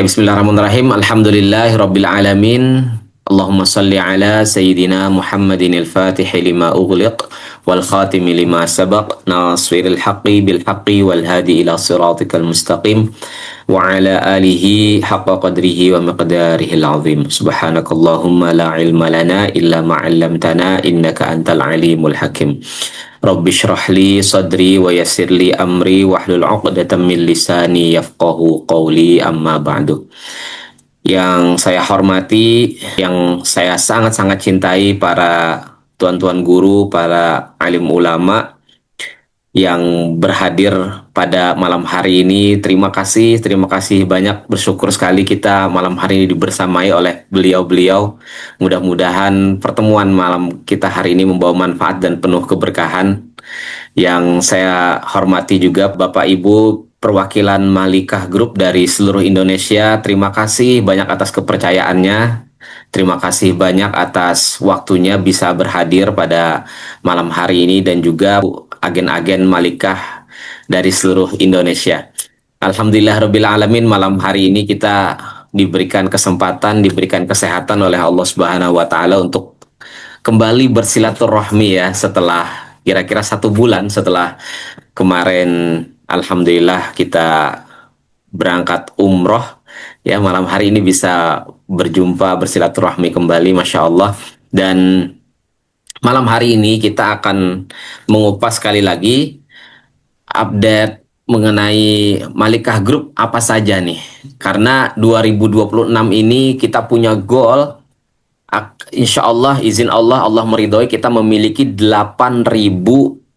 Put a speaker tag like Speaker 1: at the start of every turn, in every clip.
Speaker 1: Bismillahirrahmanirrahim. Alhamdulillahirabbil alamin. Allahumma salli ala sayyidina Muhammadin al-Fatih lima ughliq wal khatim lima sabaq nasiril haqqi bil haqqi wal hadi ila siratikal mustaqim wa ala alihi haqqa qadrihi wa miqdarihil azim. Subhanakallahumma la ilma lana illa ma 'allamtana innaka antal alimul hakim. Rabbi shrah li sadri wa yassir li amri wahlul 'uqdatam min lisani yafqahu qawli amma ba'du. Yang saya hormati, yang saya sangat-sangat cintai para tuan-tuan guru, para alim ulama yang berhadir pada malam hari ini. Terima kasih banyak, bersyukur sekali kita malam hari ini dibersamai oleh beliau-beliau. Mudah-mudahan pertemuan malam kita hari ini membawa manfaat dan penuh keberkahan. Yang saya hormati juga Bapak Ibu perwakilan Malikah Group dari seluruh Indonesia. Terima kasih banyak atas kepercayaannya. Terima kasih banyak atas waktunya bisa berhadir pada malam hari ini dan juga agen-agen Malikah dari seluruh Indonesia. Alhamdulillahirabbil alamin, malam hari ini kita diberikan kesempatan, diberikan kesehatan oleh Allah Subhanahu wa taala untuk kembali bersilaturahmi ya, setelah kira-kira 1 bulan setelah kemarin alhamdulillah kita berangkat umroh ya. Malam hari ini bisa berjumpa, bersilaturahmi kembali, Masya Allah. Dan malam hari ini kita akan mengupas sekali lagi update mengenai Malikah Group apa saja nih. Karena 2026 ini kita punya goal, insya Allah, izin Allah, Allah meridhoi, kita memiliki 8.000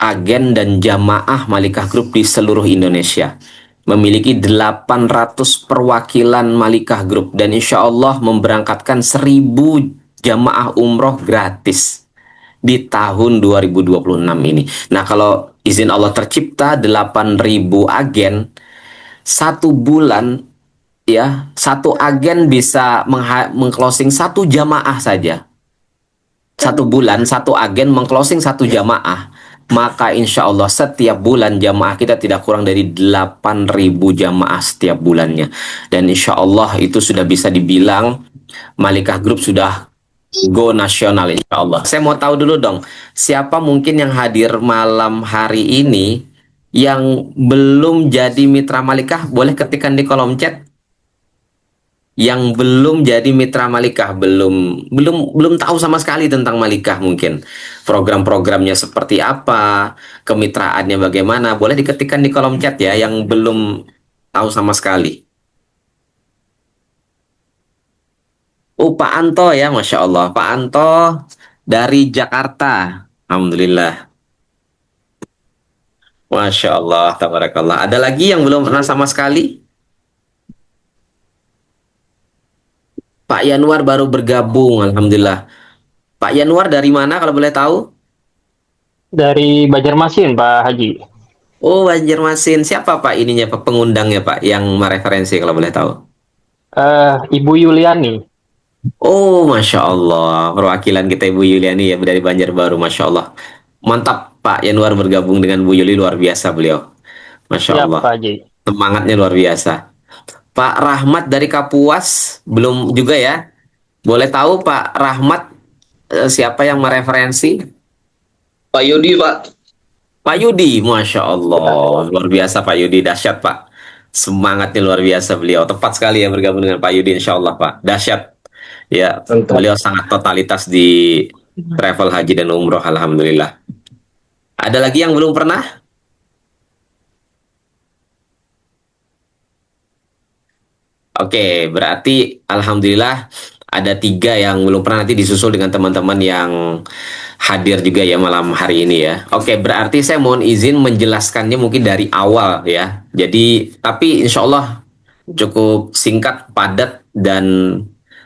Speaker 1: agen dan jamaah Malikah Group di seluruh Indonesia. Memiliki 800 perwakilan Malikah Group dan insya Allah memberangkatkan 1.000 jamaah umroh gratis di tahun 2026 ini. Nah, kalau izin Allah tercipta 8.000 agen, 1 bulan ya, 1 agen bisa mengclosing 1 jamaah saja. 1 bulan 1 agen mengclosing 1 jamaah, maka insya Allah setiap bulan jamaah kita tidak kurang dari 8.000 jamaah setiap bulannya. Dan insya Allah itu sudah bisa dibilang Malikah Group sudah go nasional insya Allah. Saya mau tahu dulu dong, siapa mungkin yang hadir malam hari ini yang belum jadi mitra Malikah? Boleh ketikkan di kolom chat. Yang belum jadi mitra Malikah, belum tahu sama sekali tentang Malikah, mungkin program-programnya seperti apa, kemitraannya bagaimana, boleh diketikkan di kolom chat ya, yang belum tahu sama sekali. Oh, Pak Anto ya, Masya Allah, Pak Anto dari Jakarta, Alhamdulillah, Masya Allah, tabarakallah. Ada lagi yang belum pernah sama sekali? Pak Yanuar baru bergabung, Alhamdulillah. Pak Yanuar dari mana kalau boleh tahu?
Speaker 2: Dari Banjarmasin, Pak Haji.
Speaker 1: Oh, Banjarmasin. Siapa Pak ininya, Pak pengundangnya Pak, yang mereferensi kalau boleh tahu?
Speaker 2: Ibu Yuliani.
Speaker 1: Oh, Masya Allah. Perwakilan kita Ibu Yuliani ya, dari Banjarbaru, Masya Allah. Mantap Pak Yanuar bergabung dengan Bu Yuli, luar biasa beliau. Masya
Speaker 2: Ya,
Speaker 1: Allah.
Speaker 2: Pak Haji.
Speaker 1: Semangatnya luar biasa. Pak Rahmat dari Kapuas, belum juga ya? Boleh tahu Pak Rahmat siapa yang mereferensi?
Speaker 3: Pak Yudi, Pak.
Speaker 1: Pak Yudi, Masya Allah, luar biasa Pak Yudi, dahsyat Pak. Semangatnya luar biasa beliau. Tepat sekali ya bergabung dengan Pak Yudi, Insya Allah Pak. Dahsyat. Ya,
Speaker 3: Mantap.
Speaker 1: beliau sangat totalitas di travel haji dan umroh, Alhamdulillah. Ada lagi yang belum pernah? Oke, berarti Alhamdulillah ada 3 yang belum pernah, nanti disusul dengan teman-teman yang hadir juga ya malam hari ini ya. Oke, berarti saya mohon izin menjelaskannya mungkin dari awal ya. Jadi, tapi insya Allah cukup singkat, padat, dan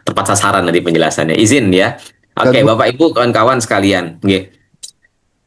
Speaker 1: tepat sasaran nanti penjelasannya. Izin ya. Oke, Bapak Ibu, kawan-kawan sekalian. Oke.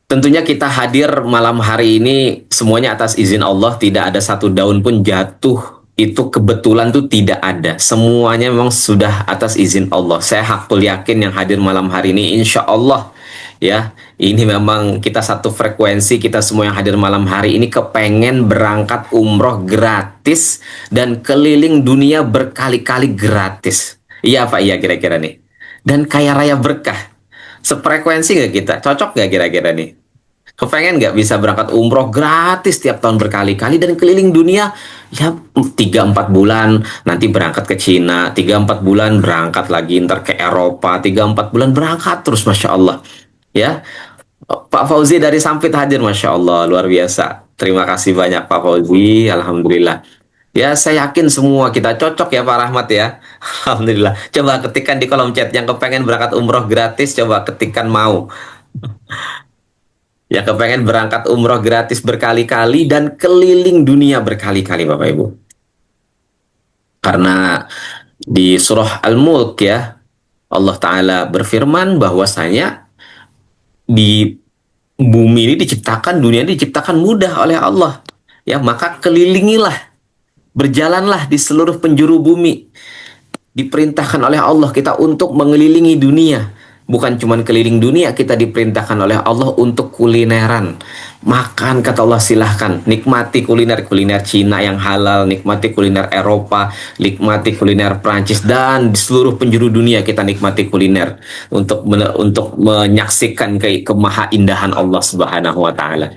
Speaker 1: Tentunya kita hadir malam hari ini semuanya atas izin Allah, tidak ada 1 daun pun jatuh. Itu kebetulan tuh tidak ada. Semuanya memang sudah atas izin Allah. Saya hakul yakin yang hadir malam hari ini insya Allah ya. Ini memang kita satu frekuensi, kita semua yang hadir malam hari ini kepengen berangkat umroh gratis dan keliling dunia berkali-kali gratis. Iya Pak, iya kira-kira nih. Dan kaya raya berkah. Sefrekuensi nggak kita? Cocok nggak kira-kira nih? Kepengen nggak bisa berangkat umroh gratis tiap tahun berkali-kali dan keliling dunia ya 3-4 bulan nanti berangkat ke Cina, 3-4 bulan berangkat lagi ntar ke Eropa, 3-4 bulan berangkat terus Masya Allah ya. Pak Fauzi dari Sampit hadir Masya Allah luar biasa. Terima kasih banyak Pak Fauzi, Alhamdulillah. Ya saya yakin semua kita cocok ya Pak Rahmat ya. Alhamdulillah. Coba ketikkan di kolom chat yang kepengen berangkat umroh gratis, coba ketikkan mau. Ya kepengen berangkat umroh gratis berkali-kali dan keliling dunia berkali-kali Bapak Ibu. Karena di surah Al-Mulk ya, Allah Ta'ala berfirman bahwasanya di bumi ini diciptakan, dunia ini diciptakan mudah oleh Allah. Ya, maka kelilingilah, berjalanlah di seluruh penjuru bumi. Diperintahkan oleh Allah kita untuk mengelilingi dunia. Bukan cuma keliling dunia, kita diperintahkan oleh Allah untuk kulineran. Makan, kata Allah, silahkan. Nikmati kuliner Cina yang halal, nikmati kuliner Eropa, nikmati kuliner Prancis, dan di seluruh penjuru dunia kita nikmati kuliner. Untuk menyaksikan kemahaindahan Allah Subhanahu wa Ta'ala.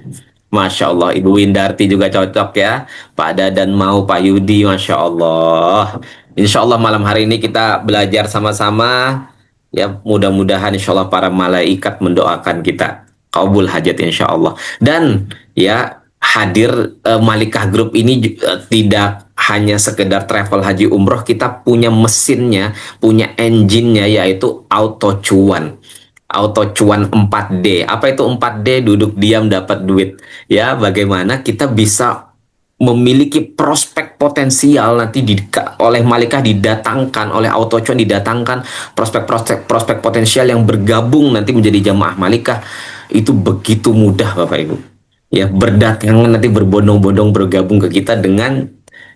Speaker 1: Masya Allah, Ibu Windarti juga cocok ya. Pak Dadan mau, Pak Yudi, Masya Allah. Insya Allah malam hari ini kita belajar sama-sama. Ya, mudah-mudahan insya Allah para malaikat mendoakan kita. Kabul hajat insya Allah. Dan ya hadir Malikah Group ini tidak hanya sekedar travel haji umroh, kita punya mesinnya, punya engine-nya yaitu auto cuan. Auto cuan 4D. Apa itu 4D? Duduk diam dapat duit. Ya, bagaimana kita bisa memiliki prospek potensial nanti oleh Malikah didatangkan, oleh auto cuan didatangkan prospek potensial yang bergabung nanti menjadi jamaah Malikah. Itu begitu mudah Bapak Ibu. Ya, berdatangan nanti berbondong-bondong bergabung ke kita dengan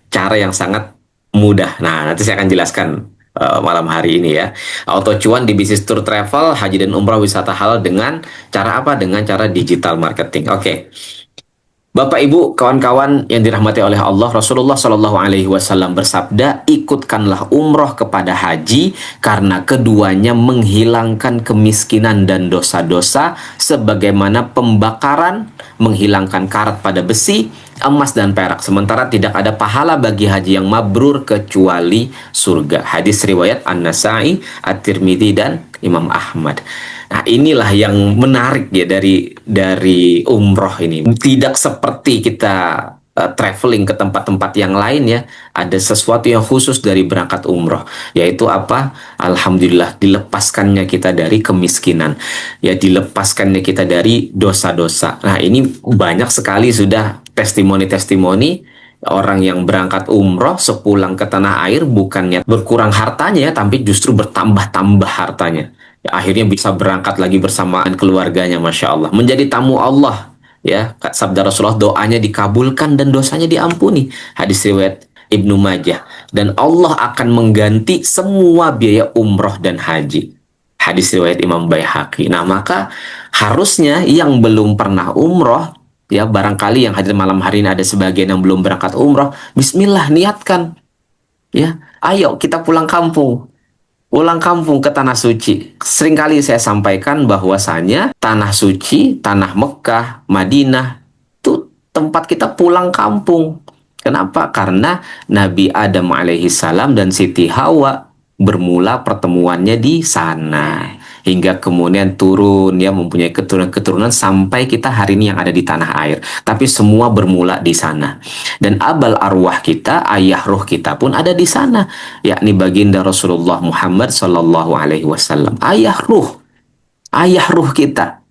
Speaker 1: cara yang sangat mudah. Nah, nanti saya akan jelaskan malam hari ini ya. Auto cuan di bisnis tour travel, haji dan umrah wisata halal dengan cara apa? Dengan cara digital marketing. Oke. Bapak Ibu, kawan-kawan yang dirahmati oleh Allah, Rasulullah Shallallahu Alaihi Wasallam bersabda, ikutkanlah umroh kepada haji karena keduanya menghilangkan kemiskinan dan dosa-dosa, sebagaimana pembakaran menghilangkan karat pada besi, emas dan perak. Sementara tidak ada pahala bagi haji yang mabrur kecuali surga. Hadis riwayat An-Nasai, At-Tirmidzi dan Imam Ahmad. Nah, inilah yang menarik ya dari umroh ini. Tidak seperti kita traveling ke tempat-tempat yang lain ya. Ada sesuatu yang khusus dari berangkat umroh, yaitu apa? Alhamdulillah dilepaskannya kita dari kemiskinan. Ya, dilepaskannya kita dari dosa-dosa. Nah, ini banyak sekali sudah testimoni-testimoni orang yang berangkat umroh sepulang ke tanah air bukannya berkurang hartanya, tapi justru bertambah-tambah hartanya. Ya, akhirnya bisa berangkat lagi bersamaan keluarganya, Masya Allah. Menjadi tamu Allah. Ya, sabda Rasulullah, doanya dikabulkan dan dosanya diampuni. Hadis riwayat Ibnu Majah. Dan Allah akan mengganti semua biaya umroh dan haji. Hadis riwayat Imam Baihaqi. Nah, maka harusnya yang belum pernah umroh, ya barangkali yang hadir malam hari ini ada sebagian yang belum berangkat umroh, bismillah, niatkan. Ya, ayo kita pulang kampung. Pulang kampung ke Tanah Suci. Seringkali saya sampaikan bahwasanya Tanah Suci, Tanah Mekah, Madinah, itu tempat kita pulang kampung. Kenapa? Karena Nabi Adam alaihissalam dan Siti Hawa bermula pertemuannya di sana. Hingga kemudian turun, ya, mempunyai keturunan-keturunan sampai kita hari ini yang ada di tanah air. Tapi semua bermula di sana. Dan abal arwah kita, ayah ruh kita pun ada di sana, yakni baginda Rasulullah Muhammad Sallallahu Alaihi Wasallam. Ayah ruh kita.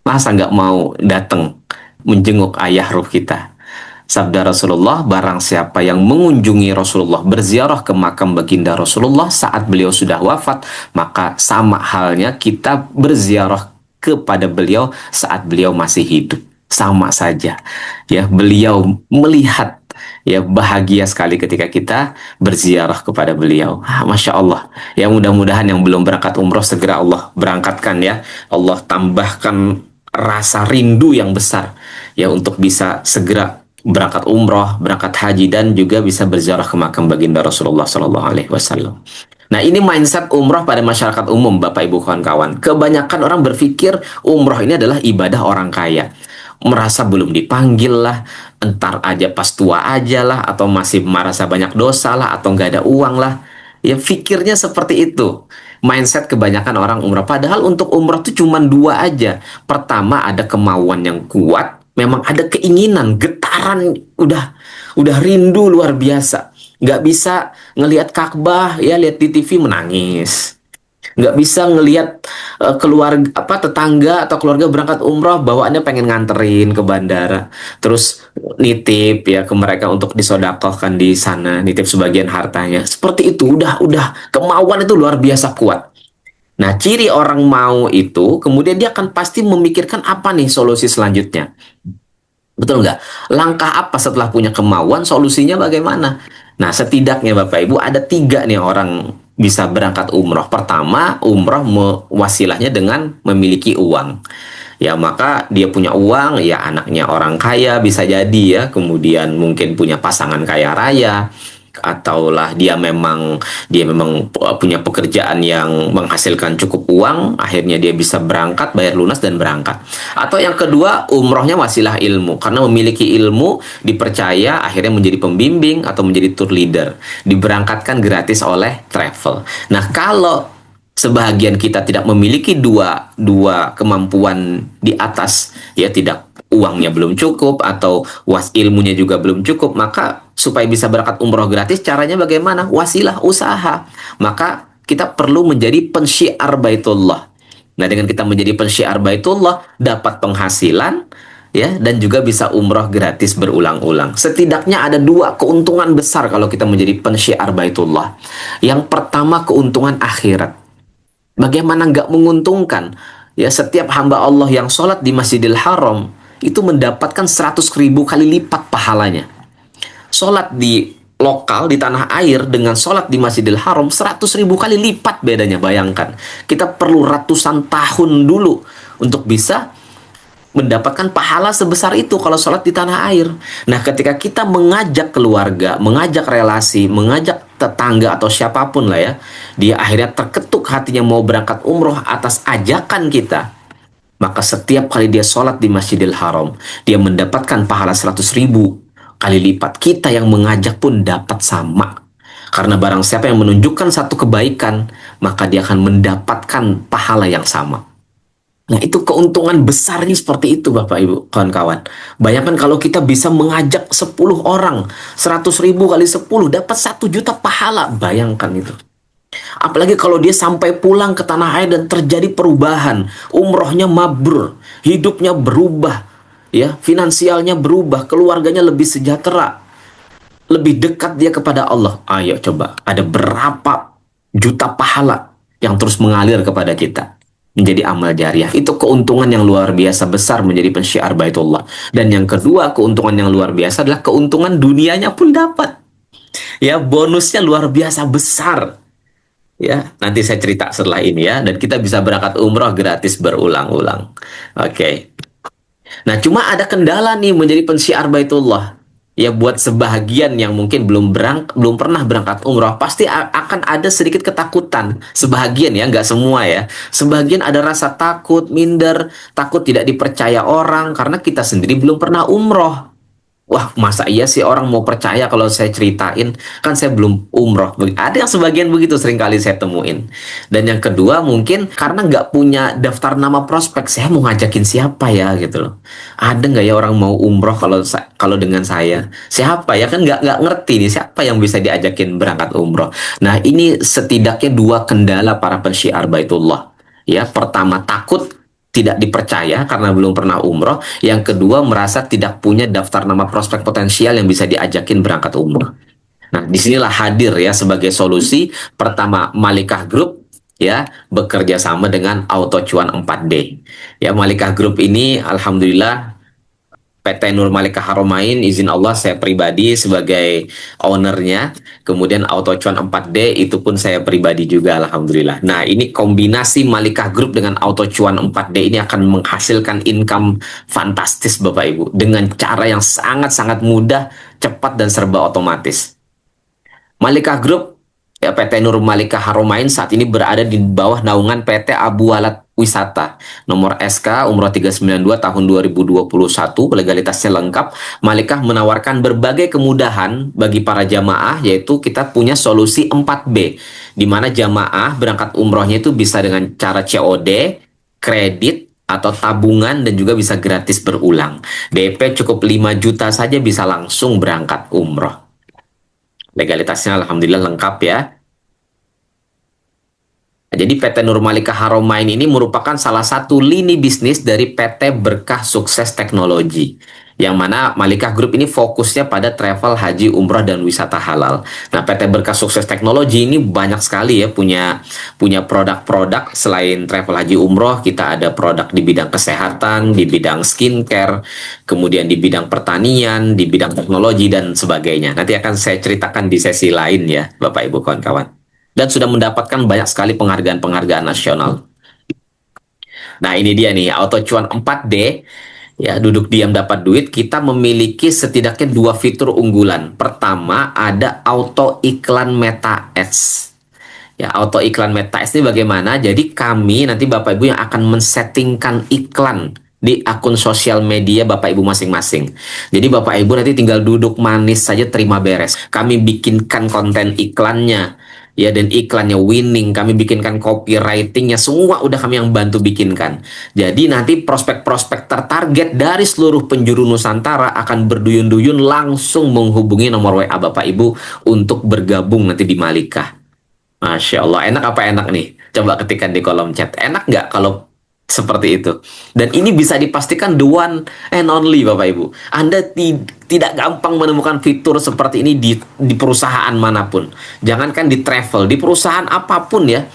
Speaker 1: Masa nggak mau datang menjenguk ayah ruh kita? Sabda Rasulullah, barang siapa yang mengunjungi Rasulullah, berziarah ke makam baginda Rasulullah saat beliau sudah wafat, maka sama halnya kita berziarah kepada beliau saat beliau masih hidup. Sama saja. Ya, beliau melihat Ya bahagia sekali ketika kita berziarah kepada beliau. Masya Allah. Ya mudah-mudahan yang belum berangkat umroh segera Allah berangkatkan ya. Allah tambahkan rasa rindu yang besar ya untuk bisa segera berangkat umroh, berangkat haji dan juga bisa berziarah ke makam baginda Rasulullah Sallallahu Alaihi Wasallam. Nah ini mindset umroh pada masyarakat umum Bapak Ibu kawan-kawan. Kebanyakan orang berpikir umroh ini adalah ibadah orang kaya. Merasa belum dipanggil lah, entar aja pas tua aja lah, atau masih merasa banyak dosa lah, atau nggak ada uang lah. Ya pikirnya seperti itu. Mindset kebanyakan orang umroh. Padahal untuk umroh itu cuma dua aja. Pertama ada kemauan yang kuat, memang ada keinginan, getaran, udah rindu luar biasa. Nggak bisa ngelihat Ka'bah ya, lihat di TV menangis. Nggak bisa ngelihat keluarga tetangga atau keluarga berangkat umroh bawaannya pengen nganterin ke bandara, terus nitip ya ke mereka untuk disodakohkan di sana, nitip sebagian hartanya. Seperti itu udah kemauan itu luar biasa kuat. Nah, ciri orang mau itu kemudian dia akan pasti memikirkan apa nih solusi selanjutnya. Betul nggak? Langkah apa setelah punya kemauan, solusinya bagaimana? Nah, setidaknya Bapak Ibu ada tiga nih orang bisa berangkat umroh. Pertama, umroh wasilahnya dengan memiliki uang. Ya, maka dia punya uang, ya anaknya orang kaya bisa jadi ya. Kemudian mungkin punya pasangan kaya raya, ataulah dia memang punya pekerjaan yang menghasilkan cukup uang, akhirnya dia bisa berangkat, bayar lunas dan berangkat. Atau yang kedua, umrohnya wasilah ilmu, karena memiliki ilmu dipercaya akhirnya menjadi pembimbing atau menjadi tour leader, diberangkatkan gratis oleh travel. Nah, kalau sebahagian kita tidak memiliki dua kemampuan di atas, ya tidak, uangnya belum cukup atau ilmunya juga belum cukup, maka supaya bisa berangkat umroh gratis caranya bagaimana? Wasilah usaha. Maka kita perlu menjadi pensyiar Baitullah. Nah, dengan kita menjadi pensyiar Baitullah, dapat penghasilan ya, dan juga bisa umroh gratis berulang-ulang. Setidaknya ada dua keuntungan besar kalau kita menjadi pensyiar Baitullah. Yang pertama, keuntungan akhirat. Bagaimana nggak menguntungkan? Ya, setiap hamba Allah yang sholat di Masjidil Haram itu mendapatkan 100.000 kali lipat pahalanya. Sholat di lokal di tanah air dengan sholat di Masjidil Haram 100.000 kali lipat bedanya. Bayangkan, kita perlu ratusan tahun dulu untuk bisa mendapatkan pahala sebesar itu kalau sholat di tanah air. Nah, ketika kita mengajak keluarga, mengajak relasi, mengajak tetangga atau siapapun lah ya, dia akhirnya terketuk hatinya mau berangkat umroh atas ajakan kita, maka setiap kali dia sholat di Masjidil Haram, dia mendapatkan pahala 100.000 kali lipat. Kita yang mengajak pun dapat sama. Karena barang siapa yang menunjukkan satu kebaikan, maka dia akan mendapatkan pahala yang sama. Nah, itu keuntungan besarnya seperti itu Bapak Ibu kawan-kawan. Bayangkan kalau kita bisa mengajak 10 orang, 100.000 kali 10 dapat 1 juta pahala. Bayangkan itu. Apalagi kalau dia sampai pulang ke tanah air dan terjadi perubahan, umrohnya mabrur, hidupnya berubah, ya, finansialnya berubah, keluarganya lebih sejahtera, lebih dekat dia kepada Allah. Ayo coba, ada berapa juta pahala yang terus mengalir kepada kita menjadi amal jariah. Itu keuntungan yang luar biasa besar menjadi pensyiar Baitullah. Dan yang kedua, keuntungan yang luar biasa adalah keuntungan dunianya pun dapat. Ya, bonusnya luar biasa besar. Ya, nanti saya cerita setelah ini ya, dan kita bisa berangkat umroh gratis berulang-ulang. Oke. Nah, cuma ada kendala nih menjadi pensyiar Baitullah. Ya, buat sebahagian yang mungkin belum pernah berangkat umroh, pasti akan ada sedikit ketakutan. Sebahagian ya, nggak semua ya. Sebagian ada rasa takut, minder, takut tidak dipercaya orang karena kita sendiri belum pernah umroh. Wah, masa iya sih orang mau percaya kalau saya ceritain, kan saya belum umroh. Ada yang sebagian begitu sering kali saya temuin. Dan yang kedua mungkin karena nggak punya daftar nama prospek, saya mau ngajakin siapa ya gitu loh. Ada nggak ya orang mau umroh kalau dengan saya? Siapa ya, kan nggak ngerti nih siapa yang bisa diajakin berangkat umroh. Nah, ini setidaknya dua kendala para pensyiar Baitullah. Ya, pertama takut tidak dipercaya karena belum pernah umroh. Yang kedua merasa tidak punya daftar nama prospek potensial yang bisa diajakin berangkat umroh. Nah, disinilah hadir ya sebagai solusi. Pertama, Malikah Group ya bekerja sama dengan Auto Cuan 4D. Ya, Malikah Group ini alhamdulillah PT Nur Malika Haromain, izin Allah saya pribadi sebagai ownernya. Kemudian Auto Cuan 4D itu pun saya pribadi juga, alhamdulillah. Nah, ini kombinasi Malika Group dengan Auto Cuan 4D ini akan menghasilkan income fantastis Bapak Ibu dengan cara yang sangat-sangat mudah, cepat dan serba otomatis. Malika Group, ya PT Nur Malika Haromain saat ini berada di bawah naungan PT Abu Walad Wisata. Nomor SK Umroh 392 tahun 2021, legalitasnya lengkap. Malikah menawarkan berbagai kemudahan bagi para jamaah, yaitu kita punya solusi 4B, di mana jamaah berangkat umrohnya itu bisa dengan cara COD, kredit, atau tabungan, dan juga bisa gratis berulang. DP cukup 5 juta saja bisa langsung berangkat umroh. Legalitasnya alhamdulillah lengkap ya. Jadi PT Nur Malika Haromain ini merupakan salah satu lini bisnis dari PT Berkah Sukses Teknologi, yang mana Malika Group ini fokusnya pada travel, haji, umroh, dan wisata halal. Nah, PT Berkah Sukses Teknologi ini banyak sekali ya punya produk-produk. Selain travel, haji, umroh, kita ada produk di bidang kesehatan, di bidang skincare, kemudian di bidang pertanian, di bidang teknologi, dan sebagainya. Nanti akan saya ceritakan di sesi lain ya, Bapak Ibu kawan-kawan. Dan sudah mendapatkan banyak sekali penghargaan-penghargaan nasional. Nah, ini dia nih, Auto Cuan 4D. Ya, duduk diam dapat duit. Kita memiliki setidaknya 2 fitur unggulan. Pertama, ada auto iklan Meta Ads. Ya, auto iklan Meta Ads ini bagaimana? Jadi kami nanti Bapak Ibu yang akan men-settingkan iklan di akun sosial media Bapak Ibu masing-masing. Jadi Bapak Ibu nanti tinggal duduk manis saja, terima beres. Kami bikinkan konten iklannya, ya, dan iklannya winning, kami bikinkan copywritingnya, semua udah kami yang bantu bikinkan. Jadi nanti prospek-prospek tertarget dari seluruh penjuru Nusantara akan berduyun-duyun langsung menghubungi nomor WA Bapak Ibu untuk bergabung nanti di Malika. Masya Allah, enak apa enak nih? Coba ketikkan di kolom chat. Enak nggak kalau seperti itu? Dan ini bisa dipastikan the one and only Bapak Ibu. Anda tidak gampang menemukan fitur seperti ini di perusahaan manapun. Jangankan di travel, di perusahaan apapun ya,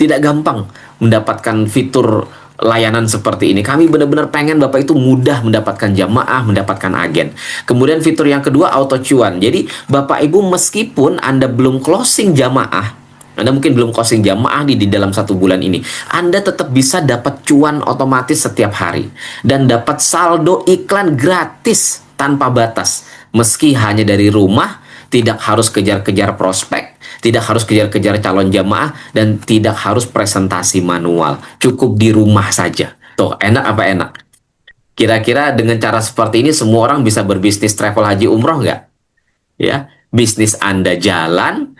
Speaker 1: tidak gampang mendapatkan fitur layanan seperti ini. Kami benar-benar pengen Bapak itu mudah mendapatkan jamaah, mendapatkan agen. Kemudian fitur yang kedua, Auto Cuan. Jadi Bapak Ibu meskipun Anda belum closing jamaah, Anda mungkin belum closing jamaah di dalam 1 bulan ini, Anda tetap bisa dapat cuan otomatis setiap hari. Dan dapat saldo iklan gratis tanpa batas. Meski hanya dari rumah, tidak harus kejar-kejar prospek, tidak harus kejar-kejar calon jamaah, dan tidak harus presentasi manual. Cukup di rumah saja. Tuh, enak apa enak? Kira-kira dengan cara seperti ini semua orang bisa berbisnis travel haji umroh nggak? Ya, bisnis Anda jalan,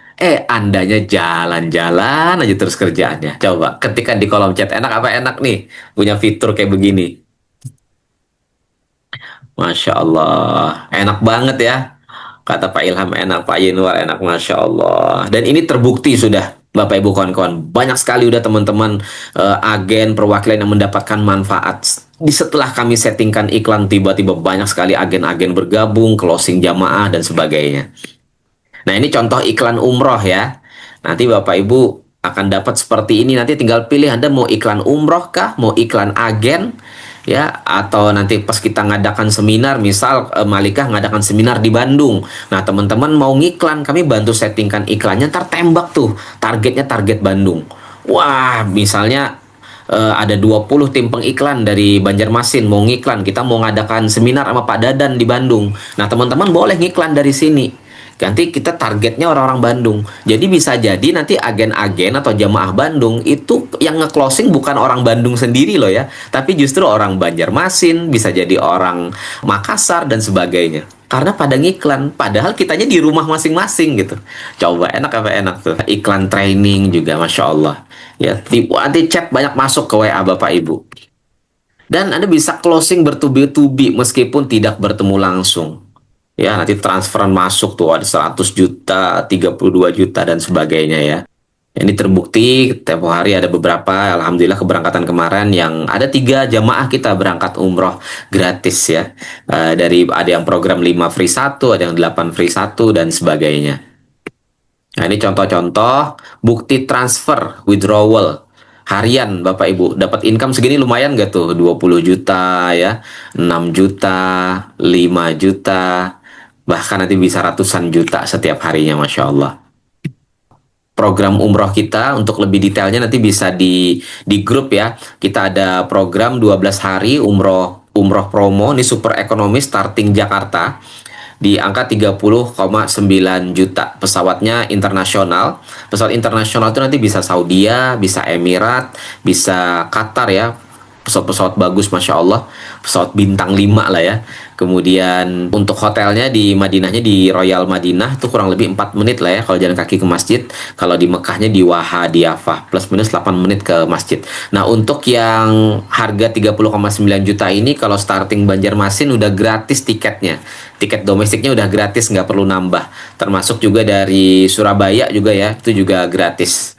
Speaker 1: Andanya jalan-jalan aja terus kerjaannya. Coba ketikkan di kolom chat, enak apa enak nih punya fitur kayak begini. Masya Allah, enak banget ya. Kata Pak Ilham enak, Pak Yenwar enak, Masya Allah. Dan ini terbukti sudah, Bapak Ibu kawan-kawan. Banyak sekali udah teman-teman agen perwakilan yang mendapatkan manfaat. Setelah kami settingkan iklan, tiba-tiba banyak sekali agen-agen bergabung, closing jamaah, dan sebagainya. Nah, ini contoh iklan umroh ya. Nanti Bapak Ibu akan dapat seperti ini. Nanti tinggal pilih Anda mau iklan umroh kah, mau iklan agen, ya, atau nanti pas kita ngadakan seminar, misal Malikah ngadakan seminar di Bandung. Nah, teman-teman mau ngiklan, kami bantu settingkan iklannya, ntar tembak tuh, targetnya target Bandung. Wah, misalnya ada 20 tim pengiklan dari Banjarmasin mau ngiklan, kita mau ngadakan seminar sama Pak Dadan di Bandung. Nah, teman-teman boleh ngiklan dari sini. Nanti kita targetnya orang-orang Bandung. Jadi bisa jadi nanti agen-agen atau jamaah Bandung itu yang nge-closing bukan orang Bandung sendiri loh ya, tapi justru orang Banjarmasin, bisa jadi orang Makassar dan sebagainya. Karena pada ngiklan, padahal kitanya di rumah masing-masing gitu. Coba enak apa enak tuh. Iklan training juga, Masya Allah. Ya, nanti chat banyak masuk ke WA Bapak Ibu. Dan Anda bisa closing bertubi-tubi meskipun tidak bertemu langsung. Ya, nanti transferan masuk tuh ada 100 juta, 32 juta, dan sebagainya ya. Ini terbukti, tempo hari ada beberapa, alhamdulillah keberangkatan kemarin yang ada 3 jamaah kita berangkat umroh gratis ya. Ada yang program 5 free 1, ada yang 8 free 1, dan sebagainya. Nah, ini contoh-contoh bukti transfer, withdrawal. harian Bapak Ibu. Dapat income segini lumayan gak tuh? 20 juta ya, 6 juta, 5 juta, bahkan nanti bisa ratusan juta setiap harinya, Masya Allah. Program umroh kita untuk lebih detailnya nanti bisa di grup ya. Kita ada program 12 hari umroh promo, ini super ekonomi starting Jakarta di angka 30,9 juta. Pesawatnya internasional. Pesawat internasional itu nanti bisa Saudi, bisa Emirat, bisa Qatar ya. Pesawat-pesawat bagus, Masya Allah. Pesawat bintang 5 lah ya. Kemudian untuk hotelnya di Madinahnya di Royal Madinah itu kurang lebih 4 menit lah ya kalau jalan kaki ke masjid. Kalau di Mekahnya di Waha Diafah plus minus 8 menit ke masjid. Nah, untuk yang harga 30,9 juta ini kalau starting Banjarmasin udah gratis tiketnya. Tiket domestiknya udah gratis, nggak perlu nambah. Termasuk juga dari Surabaya juga ya, itu juga gratis.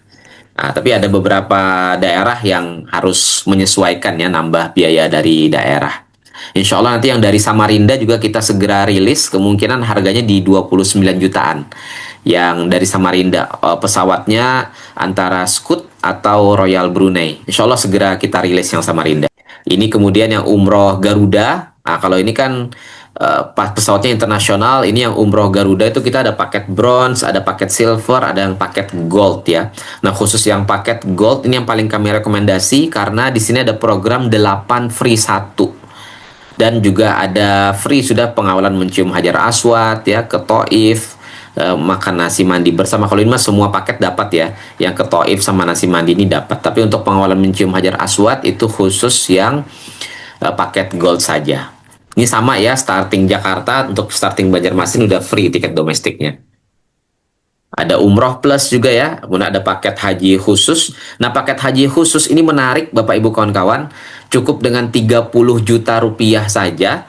Speaker 1: Nah, tapi ada beberapa daerah yang harus menyesuaikan ya, nambah biaya dari daerah. Insya Allah nanti yang dari Samarinda juga kita segera rilis, kemungkinan harganya di 29 jutaan. Yang dari Samarinda, pesawatnya antara Scoot atau Royal Brunei. Insya Allah segera kita rilis yang Samarinda. Ini kemudian yang umroh Garuda. Nah, kalau ini kan pas pesawatnya internasional, ini yang umroh Garuda itu kita ada paket bronze, ada paket silver, ada yang paket gold ya. Nah, khusus yang paket gold ini yang paling kami rekomendasi karena di sini ada program 8 free 1. Dan juga ada free sudah pengawalan mencium Hajar Aswad ya, ke Taif, makan nasi mandi bersama. Kalau ini mah semua paket dapat ya. Yang ke Taif sama nasi mandi ini dapat. Tapi untuk pengawalan mencium Hajar Aswad itu khusus yang paket gold saja. Ini sama ya, starting Jakarta, untuk starting Banjarmasin udah free tiket domestiknya. Ada umroh plus juga ya, kemudian ada paket haji khusus. Nah, paket haji khusus ini menarik Bapak Ibu kawan-kawan, cukup dengan 30 juta rupiah saja.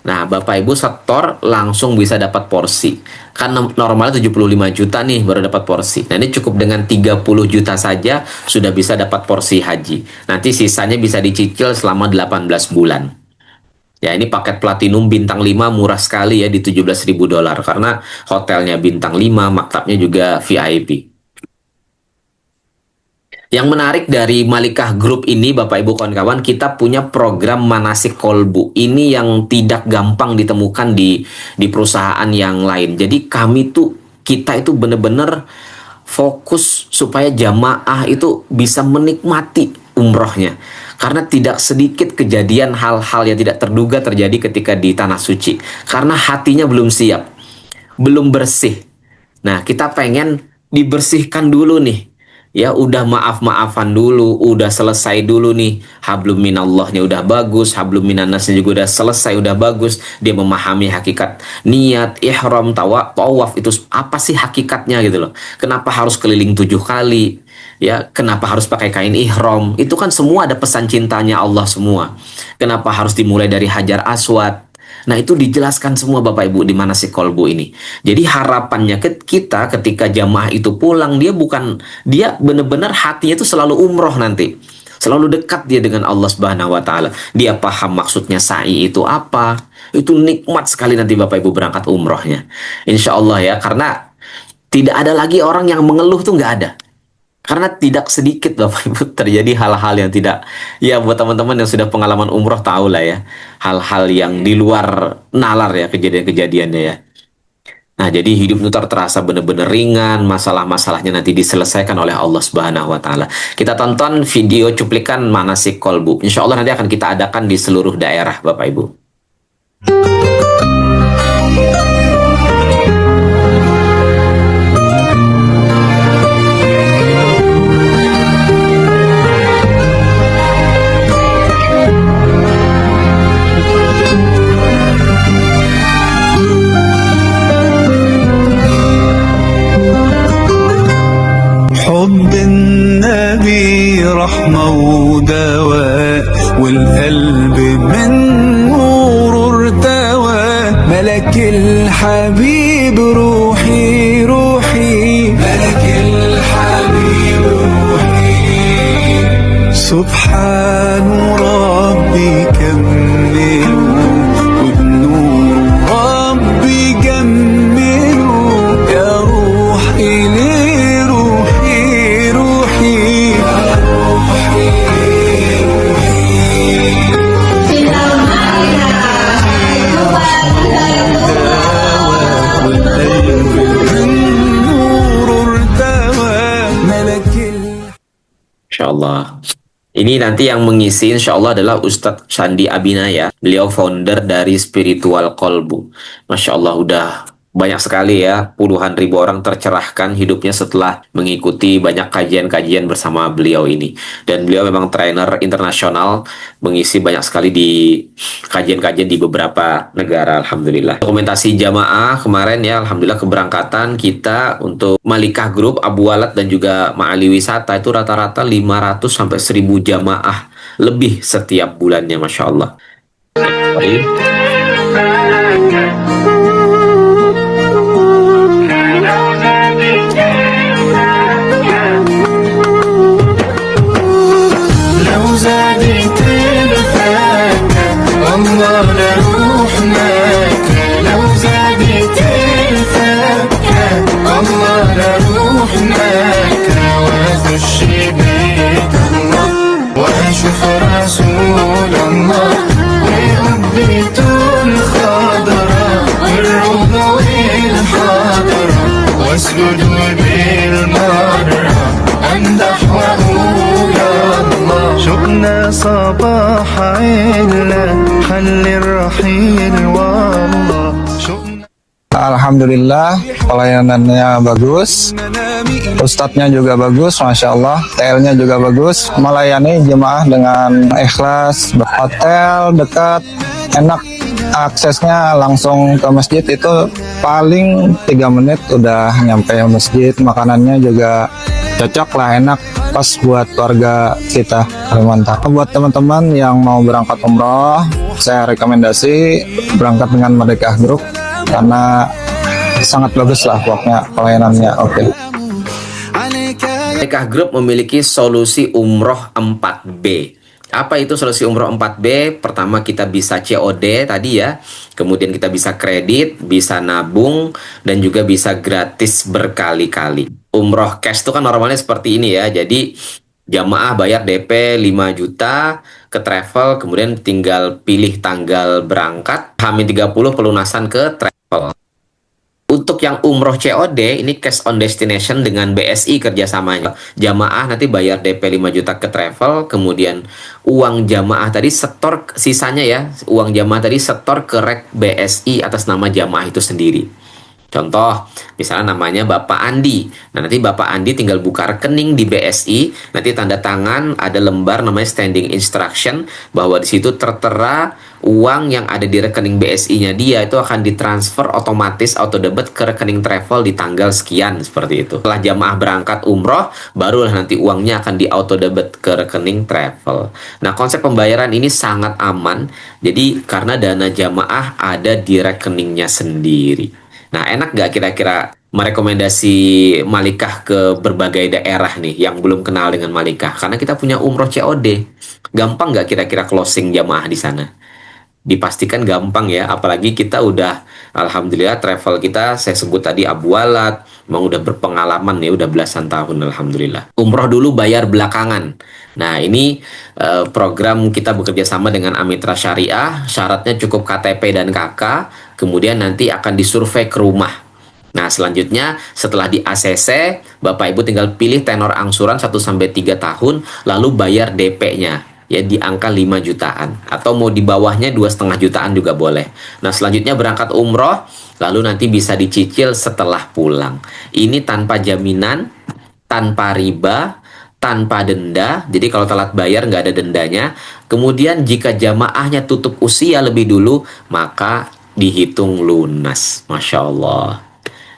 Speaker 1: Nah, Bapak Ibu setor langsung bisa dapat porsi. Kan normalnya 75 juta nih baru dapat porsi. Nah, ini cukup dengan 30 juta saja sudah bisa dapat porsi haji. Nanti sisanya bisa dicicil selama 18 bulan. Ya, ini paket platinum bintang 5 murah sekali ya di $17.000 karena hotelnya bintang 5, maktabnya juga VIP. Yang menarik dari Malikah Group ini Bapak Ibu kawan-kawan, kita punya program manasik kolbu. Ini yang tidak gampang ditemukan di perusahaan yang lain. Jadi kita itu benar-benar fokus supaya jamaah itu bisa menikmati umrohnya. Karena tidak sedikit kejadian hal-hal yang tidak terduga terjadi ketika di tanah suci. Karena hatinya belum siap, belum bersih. Nah, kita pengen dibersihkan dulu nih. Ya, udah maaf-maafan dulu, udah selesai dulu nih. Hablum minallahnya udah bagus, hablum minannasnya juga udah selesai, udah bagus. Dia memahami hakikat niat, ihram, tawaf itu apa sih hakikatnya gitu loh. Kenapa harus keliling 7 kali? Ya, kenapa harus pakai kain ihram? Itu kan semua ada pesan cintanya Allah semua. Kenapa harus dimulai dari Hajar Aswad? Nah, itu dijelaskan semua Bapak Ibu di manasik kolbu ini. Jadi harapannya kita ketika jamaah itu pulang, dia benar-benar hatinya itu selalu umroh nanti. Selalu dekat dia dengan Allah Subhanahu wa taala. Dia paham maksudnya sa'i itu apa. Itu nikmat sekali nanti Bapak Ibu berangkat umrohnya. Insya Allah ya, karena tidak ada lagi orang yang mengeluh tuh, nggak ada. Karena tidak sedikit Bapak Ibu terjadi hal-hal yang tidak, ya buat teman-teman yang sudah pengalaman umroh tahu lah ya, hal-hal yang di luar nalar ya kejadian-kejadiannya ya. Nah, jadi hidup itu terasa benar-benar ringan, masalah-masalahnya nanti diselesaikan oleh Allah Subhanahu wa taala. Kita tonton video cuplikan manasik kolbu. Insya Allah nanti akan kita adakan di seluruh daerah Bapak Ibu.
Speaker 4: حب النبي رحمة ودواء والقلب من نور ارتوى ملك الحبيب روحي روحي ملك الحبيب روحي سبحان ربي كمله وبنور ربي جمله يا روح إليه روحي روحي يا روح
Speaker 1: Masya Allah. Ini nanti yang mengisi insya Allah adalah Ustadz Sandi Abinaya. Beliau founder dari Spiritual Kolbu. Masya Allah, udah banyak sekali ya, puluhan ribu orang tercerahkan hidupnya setelah mengikuti banyak kajian-kajian bersama beliau ini. Dan beliau memang trainer internasional, mengisi banyak sekali di kajian-kajian di beberapa negara, Alhamdulillah. Dokumentasi jamaah kemarin ya, Alhamdulillah keberangkatan kita untuk Malikah Group, Abu Walad dan juga Ma'ali Wisata itu rata-rata 500 sampai 1000 jamaah lebih setiap bulannya, Masya Allah. Baik.
Speaker 4: لو زادت الفاكهة والله لروح معك لو زادت الفاكهة والله لروح معك واخش بيت الله واشوف رسول الله وقبة الخضراء والروضة والحضرة واسجد بالمرة امدح واقول الله شقنا صباح علا حل الرحيل والله شقنا
Speaker 5: Alhamdulillah pelayanannya bagus, ustadznya juga bagus, Masya Allah, TL-nya juga bagus, melayani jemaah dengan ikhlas, hotel dekat, enak, aksesnya langsung ke masjid itu paling 3 menit udah nyampe masjid, makanannya juga cocok lah, enak, pas buat keluarga kita, mantap. Buat teman-teman yang mau berangkat umroh, saya rekomendasi berangkat dengan Malikah Group karena sangat bagus lah pokoknya pelayanannya. Oke.
Speaker 1: Malikah Group memiliki solusi umroh 4B. Apa itu solusi umroh 4B? Pertama, kita bisa COD tadi ya, kemudian kita bisa kredit, bisa nabung, dan juga bisa gratis berkali-kali. Umroh cash itu kan normalnya seperti ini ya, jadi jamaah bayar DP 5 juta ke travel, kemudian tinggal pilih tanggal berangkat, H-30 pelunasan ke travel. Untuk yang umroh COD, ini cash on destination dengan BSI kerjasamanya. Jamaah nanti bayar DP 5 juta ke travel, kemudian uang jamaah tadi setor, sisanya ya, uang jamaah tadi setor ke rek BSI atas nama jamaah itu sendiri. Contoh, misalnya namanya Bapak Andi. Nah, nanti Bapak Andi tinggal buka rekening di BSI, nanti tanda tangan, ada lembar namanya standing instruction, bahwa di situ tertera uang yang ada di rekening BSI-nya dia itu akan ditransfer otomatis auto debit ke rekening travel di tanggal sekian, seperti itu. Setelah jamaah berangkat umroh, barulah nanti uangnya akan di auto debit ke rekening travel. Nah, konsep pembayaran ini sangat aman, jadi karena dana jamaah ada di rekeningnya sendiri. Nah, enak nggak kira-kira merekomendasi Malikah ke berbagai daerah nih yang belum kenal dengan Malikah? Karena kita punya umroh COD. Gampang nggak kira-kira closing jamaah di sana? Dipastikan gampang ya, apalagi kita udah, alhamdulillah travel kita, saya sebut tadi Abu Walad, memang udah berpengalaman ya, udah belasan tahun alhamdulillah. Umroh dulu bayar belakangan. Nah, ini program kita bekerja sama dengan Amitra Syariah, syaratnya cukup KTP dan KK, kemudian nanti akan disurvei ke rumah. Nah, selanjutnya setelah di ACC, Bapak Ibu tinggal pilih tenor angsuran 1-3 tahun, lalu bayar DP-nya. Ya, di angka 5 jutaan. Atau mau di bawahnya 2,5 jutaan juga boleh. Nah, selanjutnya berangkat umroh, lalu nanti bisa dicicil setelah pulang. Ini tanpa jaminan, tanpa riba, tanpa denda. Jadi kalau telat bayar nggak ada dendanya. Kemudian jika jamaahnya tutup usia lebih dulu, maka dihitung lunas. Masya Allah.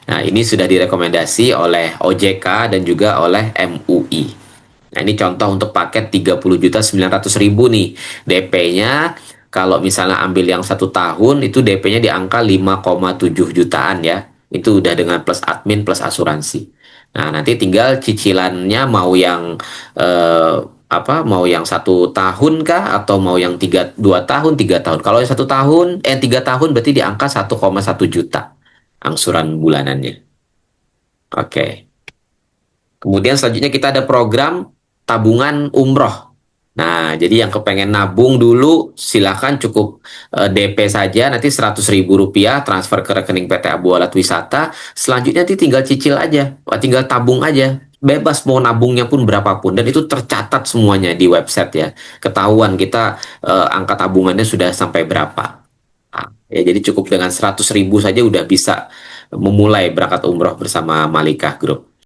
Speaker 1: Nah, ini sudah direkomendasi oleh OJK dan juga oleh MUI. Nah, ini contoh untuk paket 30.900.000 nih. DP-nya kalau misalnya ambil yang 1 tahun itu DP-nya di angka 5,7 jutaan ya. Itu udah dengan plus admin plus asuransi. Nah, nanti tinggal cicilannya mau yang mau yang 1 tahun kah atau mau yang 2 tahun, 3 tahun. Kalau yang 1 tahun, 3 tahun berarti di angka 1,1 juta angsuran bulanannya. Oke. Kemudian selanjutnya kita ada program tabungan umroh. Nah, jadi yang kepengen nabung dulu silahkan cukup DP saja, nanti Rp100.000 transfer ke rekening PT Abu Walad Wisata. Selanjutnya nanti tinggal cicil aja, tinggal tabung aja. bebas mau nabungnya pun berapapun, dan itu tercatat semuanya di website ya. Ketahuan kita angka tabungannya sudah sampai berapa. Nah, ya jadi cukup dengan 100.000 saja udah bisa memulai berangkat umroh bersama Malikah Group.